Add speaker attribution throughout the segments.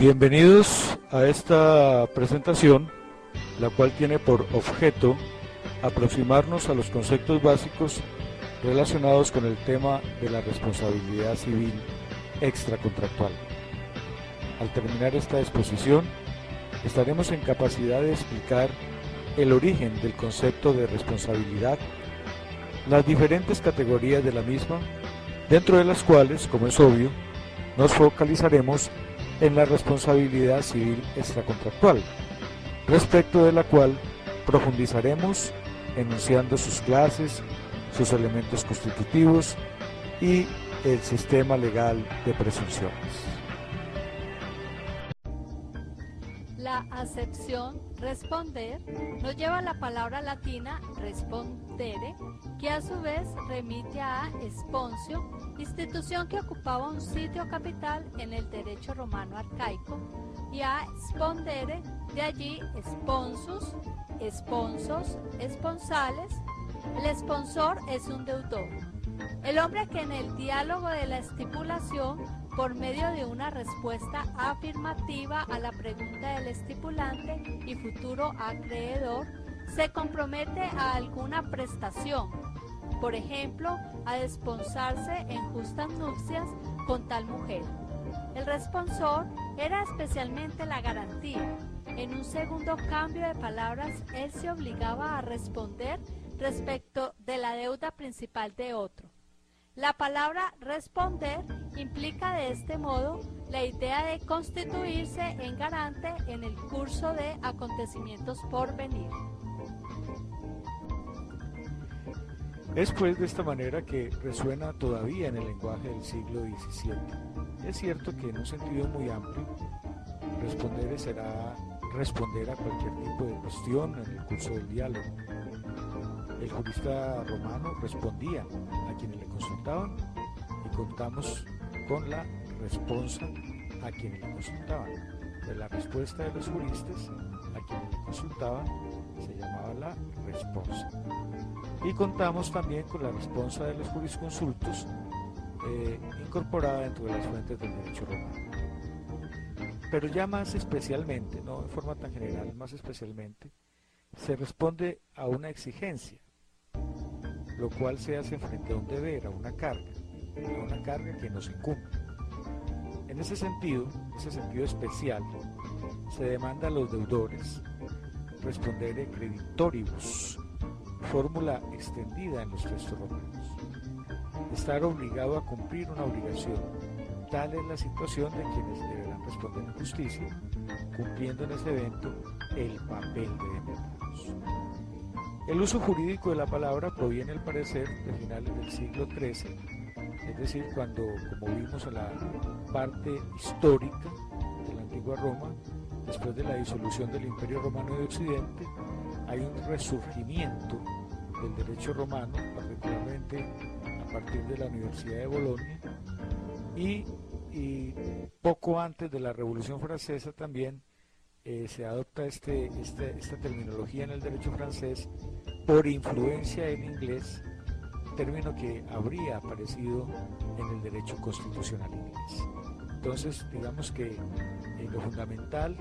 Speaker 1: Bienvenidos a esta presentación, la cual tiene por objeto aproximarnos a los conceptos básicos relacionados con el tema de la responsabilidad civil extracontractual. Al terminar esta exposición, estaremos en capacidad de explicar el origen del concepto de responsabilidad, las diferentes categorías de la misma, dentro de las cuales, como es obvio, nos focalizaremos en la responsabilidad civil extracontractual, respecto de la cual profundizaremos enunciando sus clases, sus elementos constitutivos y el sistema legal de presunciones.
Speaker 2: La acepción responder nos lleva a la palabra latina respondere, que a su vez remite a Esponcio, institución que ocupaba un sitio capital en el derecho romano arcaico, y a spondere, de allí sponsus, esponsos, esponsales. El sponsor es un deudor, el hombre que en el diálogo de la estipulación, por medio de una respuesta afirmativa a la pregunta del estipulante y futuro acreedor, se compromete a alguna prestación, por ejemplo, a desponsarse en justas nupcias con tal mujer. El responsor era especialmente la garantía. En un segundo cambio de palabras, él se obligaba a responder respecto de la deuda principal de otro. La palabra responder implica de este modo la idea de constituirse en garante en el curso de acontecimientos por venir.
Speaker 1: Es pues de esta manera que resuena todavía en el lenguaje del siglo XVII. Es cierto que en un sentido muy amplio, responder será responder a cualquier tipo de cuestión en el curso del diálogo. El jurista romano respondía a quienes le consultaban y contamos con la responsa a quienes le consultaban. De la respuesta de los juristas a quienes le consultaban se llamaba la responsa. Y contamos también con la responsa de los jurisconsultos incorporada dentro de las fuentes del derecho romano. Pero ya más especialmente, no en forma tan general, más especialmente, se responde a una exigencia, lo cual se hace frente a un deber, a una carga que nos incumbe. En ese sentido especial, se demanda a los deudores respondere creditoribus, fórmula extendida en los textos romanos. Estar obligado a cumplir una obligación, tal es la situación de quienes deberán responder en justicia, cumpliendo en ese evento el papel de demandados. El uso jurídico de la palabra proviene al parecer de finales del siglo XIII, es decir, cuando, como vimos en la parte histórica de la antigua Roma, después de la disolución del Imperio Romano de Occidente, hay un resurgimiento del derecho romano, particularmente a partir de la Universidad de Bolonia, y poco antes de la Revolución Francesa también se adopta esta terminología en el derecho francés por influencia del inglés, término que habría aparecido en el derecho constitucional inglés. Entonces, digamos que lo fundamental,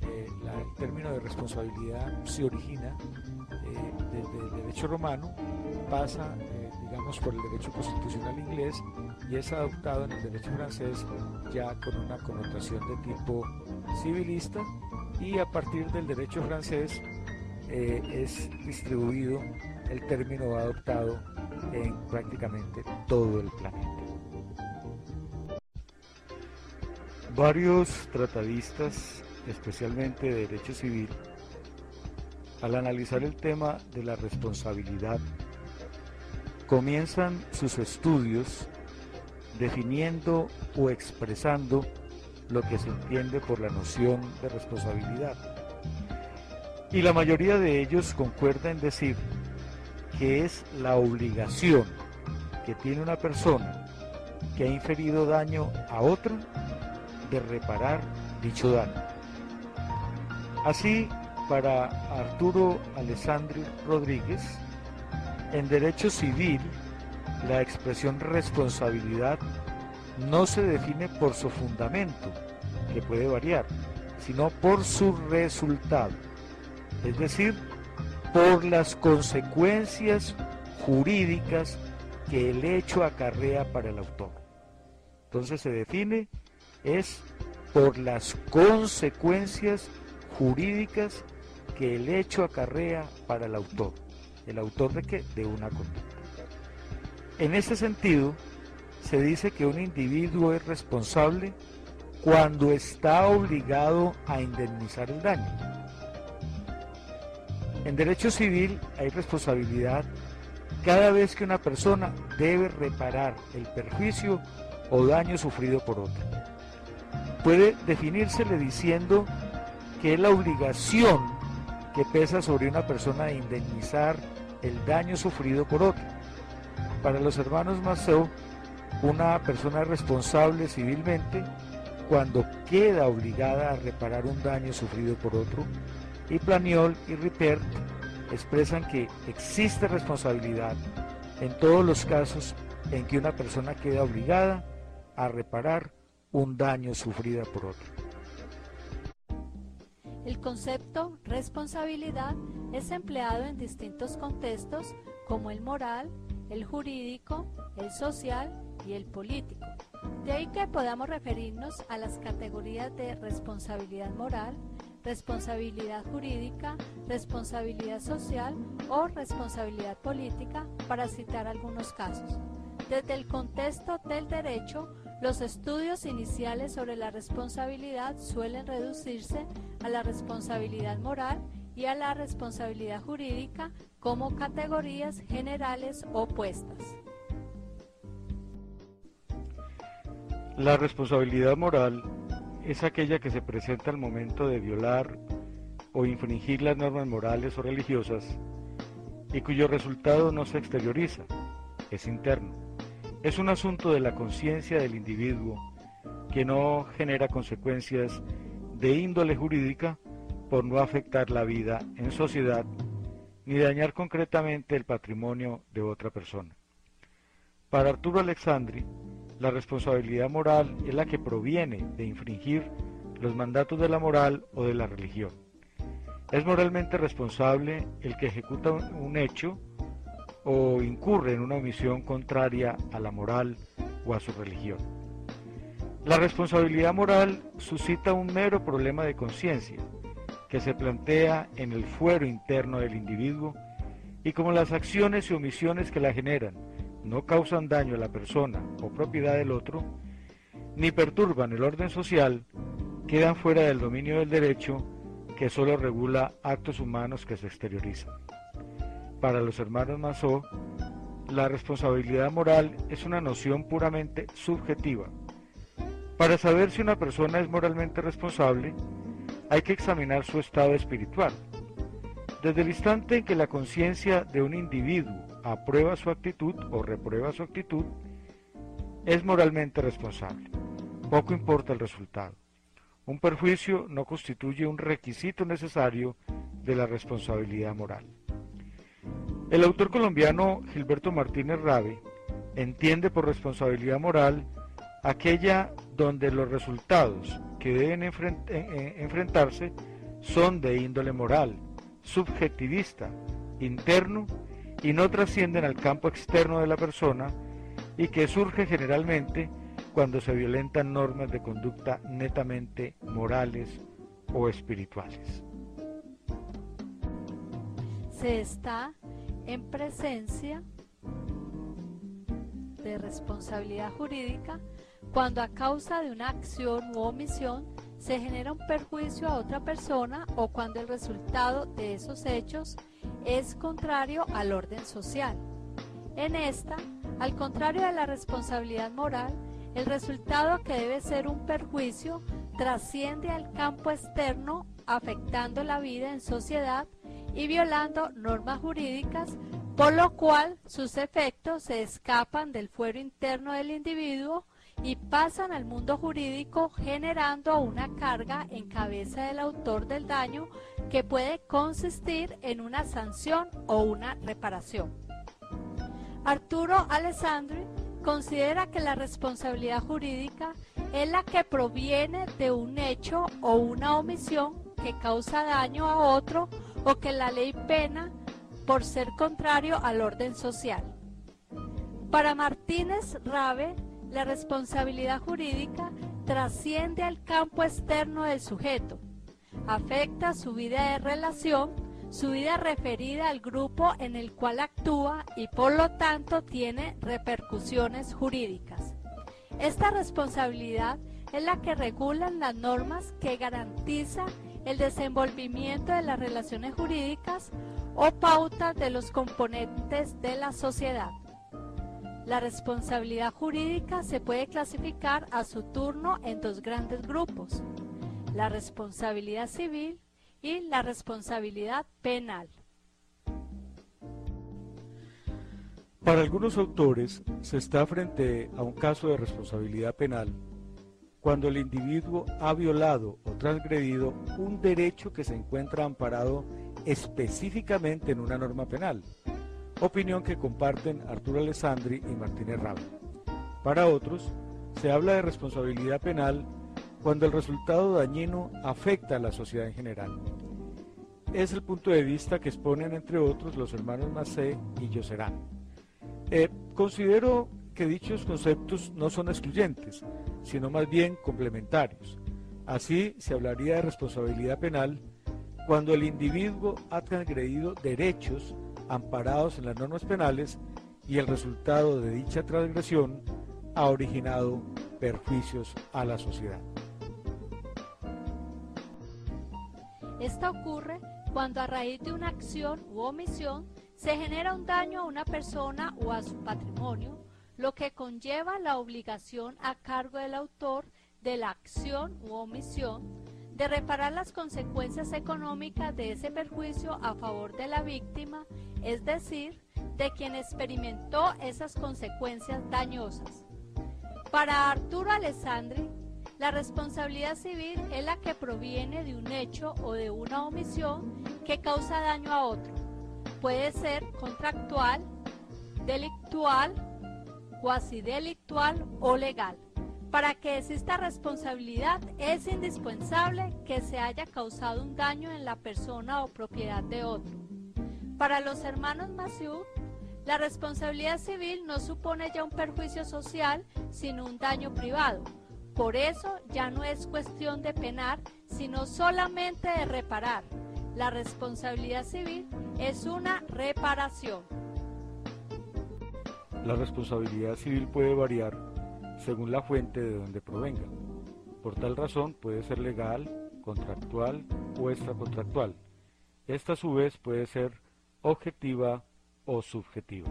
Speaker 1: el término de responsabilidad se origina desde el derecho romano, pasa, digamos, por el derecho constitucional inglés y es adoptado en el derecho francés ya con una connotación de tipo civilista, y a partir del derecho francés es distribuido, el término adoptado en prácticamente todo el planeta. Varios tratadistas, especialmente de derecho civil, al analizar el tema de la responsabilidad, comienzan sus estudios definiendo o expresando lo que se entiende por la noción de responsabilidad. Y la mayoría de ellos concuerda en decir que es la obligación que tiene una persona que ha inferido daño a otra de reparar dicho daño. Así, para Arturo Alessandri Rodríguez, en derecho civil, la expresión responsabilidad no se define por su fundamento, que puede variar, sino por su resultado, es decir, por las consecuencias jurídicas que el hecho acarrea para el autor. Entonces se define, es por las consecuencias jurídicas que el hecho acarrea para el autor. ¿El autor de qué? De una conducta. En ese sentido, se dice que un individuo es responsable cuando está obligado a indemnizar el daño. En derecho civil hay responsabilidad cada vez que una persona debe reparar el perjuicio o daño sufrido por otra. Puede definírsele diciendo que es la obligación que pesa sobre una persona de indemnizar el daño sufrido por otra. Para los hermanos Masseau, una persona es responsable civilmente cuando queda obligada a reparar un daño sufrido por otro, y Planiol y Ripert expresan que existe responsabilidad en todos los casos en que una persona queda obligada a reparar un daño sufrido por otro.
Speaker 2: El concepto responsabilidad es empleado en distintos contextos como el moral, el jurídico, el social y el político. De ahí que podamos referirnos a las categorías de responsabilidad moral, responsabilidad jurídica, responsabilidad social o responsabilidad política, para citar algunos casos. Desde el contexto del derecho, los estudios iniciales sobre la responsabilidad suelen reducirse a la responsabilidad moral y a la responsabilidad jurídica como categorías generales opuestas.
Speaker 1: La responsabilidad moral es aquella que se presenta al momento de violar o infringir las normas morales o religiosas y cuyo resultado no se exterioriza, es interno. Es un asunto de la conciencia del individuo que no genera consecuencias de índole jurídica por no afectar la vida en sociedad ni dañar concretamente el patrimonio de otra persona. Para Arturo Alexandri, la responsabilidad moral es la que proviene de infringir los mandatos de la moral o de la religión. Es moralmente responsable el que ejecuta un hecho o incurre en una omisión contraria a la moral o a su religión. La responsabilidad moral suscita un mero problema de conciencia que se plantea en el fuero interno del individuo, y como las acciones y omisiones que la generan no causan daño a la persona o propiedad del otro, ni perturban el orden social, quedan fuera del dominio del derecho, que solo regula actos humanos que se exteriorizan. Para los hermanos Masseau, la responsabilidad moral es una noción puramente subjetiva. Para saber si una persona es moralmente responsable, hay que examinar su estado espiritual. Desde el instante en que la conciencia de un individuo aprueba su actitud o reprueba su actitud, es moralmente responsable. Poco importa el resultado. Un perjuicio no constituye un requisito necesario de la responsabilidad moral. El autor colombiano Gilberto Martínez Rabe entiende por responsabilidad moral aquella donde los resultados que deben enfrentarse son de índole moral, subjetivista, interno, y no trascienden al campo externo de la persona, y que surge generalmente cuando se violentan normas de conducta netamente morales o espirituales.
Speaker 2: Se está en presencia de responsabilidad jurídica cuando a causa de una acción u omisión se genera un perjuicio a otra persona, o cuando el resultado de esos hechos es contrario al orden social. En esta, al contrario de la responsabilidad moral, el resultado, que debe ser un perjuicio, trasciende al campo externo, afectando la vida en sociedad y violando normas jurídicas, por lo cual sus efectos se escapan del fuero interno del individuo y pasan al mundo jurídico, generando una carga en cabeza del autor del daño, que puede consistir en una sanción o una reparación. Arturo Alessandri considera que la responsabilidad jurídica es la que proviene de un hecho o una omisión que causa daño a otro o que la ley pena por ser contrario al orden social. Para Martínez Rabe, la responsabilidad jurídica trasciende al campo externo del sujeto, afecta su vida de relación, su vida referida al grupo en el cual actúa y por lo tanto tiene repercusiones jurídicas. Esta responsabilidad es la que regulan las normas que garantizan el desenvolvimiento de las relaciones jurídicas o pautas de los componentes de la sociedad. La responsabilidad jurídica se puede clasificar a su turno en dos grandes grupos: la responsabilidad civil y la responsabilidad penal.
Speaker 1: Para algunos autores se está frente a un caso de responsabilidad penal cuando el individuo ha violado o transgredido un derecho que se encuentra amparado específicamente en una norma penal, opinión que comparten Arturo Alessandri y Martínez Rabe. Para otros, se habla de responsabilidad penal cuando el resultado dañino afecta a la sociedad en general. Es el punto de vista que exponen entre otros los hermanos Macé y Josserand. Considero que dichos conceptos no son excluyentes, sino más bien complementarios. Así se hablaría de responsabilidad penal cuando el individuo ha transgredido derechos amparados en las normas penales y el resultado de dicha transgresión ha originado perjuicios a la sociedad.
Speaker 2: Esta ocurre cuando a raíz de una acción u omisión se genera un daño a una persona o a su patrimonio, lo que conlleva la obligación a cargo del autor de la acción u omisión de reparar las consecuencias económicas de ese perjuicio a favor de la víctima, es decir, de quien experimentó esas consecuencias dañosas. Para Arturo Alessandri, la responsabilidad civil es la que proviene de un hecho o de una omisión que causa daño a otro. Puede ser contractual, delictual, cuasidelictual o legal. Para que exista responsabilidad es indispensable que se haya causado un daño en la persona o propiedad de otro. Para los hermanos Massieu, la responsabilidad civil no supone ya un perjuicio social, sino un daño privado. Por eso ya no es cuestión de penar, sino solamente de reparar. La responsabilidad civil es una reparación.
Speaker 1: La responsabilidad civil puede variar según la fuente de donde provenga. Por tal razón puede ser legal, contractual o extracontractual. Esta a su vez puede ser objetiva o subjetiva.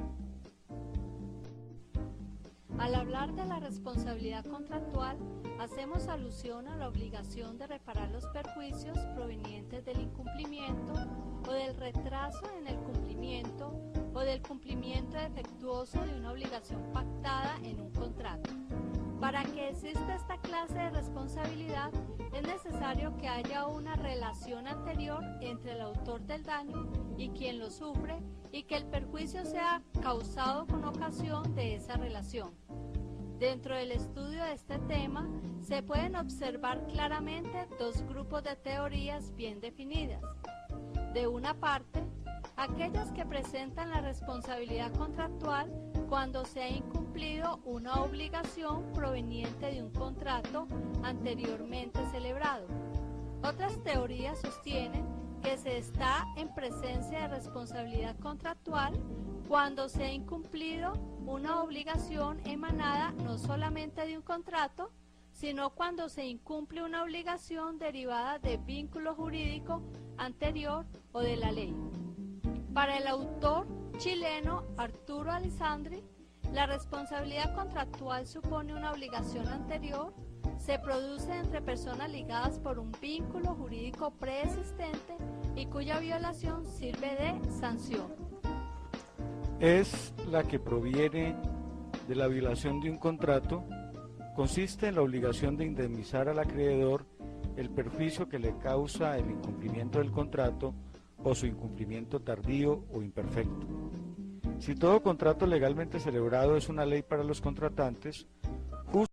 Speaker 2: Al hablar de la responsabilidad contractual, hacemos alusión a la obligación de reparar los perjuicios provenientes del incumplimiento o del retraso en el cumplimiento o del cumplimiento defectuoso de una obligación pactada en un contrato. Para que exista esta clase de responsabilidad, es necesario que haya una relación anterior entre el autor del daño y quien lo sufre y que el perjuicio sea causado con ocasión de esa relación. Dentro del estudio de este tema, se pueden observar claramente dos grupos de teorías bien definidas. De una parte, aquellas que presentan la responsabilidad contractual cuando se ha incumplido una obligación proveniente de un contrato anteriormente celebrado. Otras teorías sostienen que se está en presencia de responsabilidad contractual cuando se ha incumplido una obligación emanada no solamente de un contrato, sino cuando se incumple una obligación derivada de vínculo jurídico anterior o de la ley. Para el autor chileno Arturo Alessandri, la responsabilidad contractual supone una obligación anterior, se produce entre personas ligadas por un vínculo jurídico preexistente y cuya violación sirve de sanción.
Speaker 1: Es la que proviene de la violación de un contrato, consiste en la obligación de indemnizar al acreedor el perjuicio que le causa el incumplimiento del contrato o su incumplimiento tardío o imperfecto. Si todo contrato legalmente celebrado es una ley para los contratantes,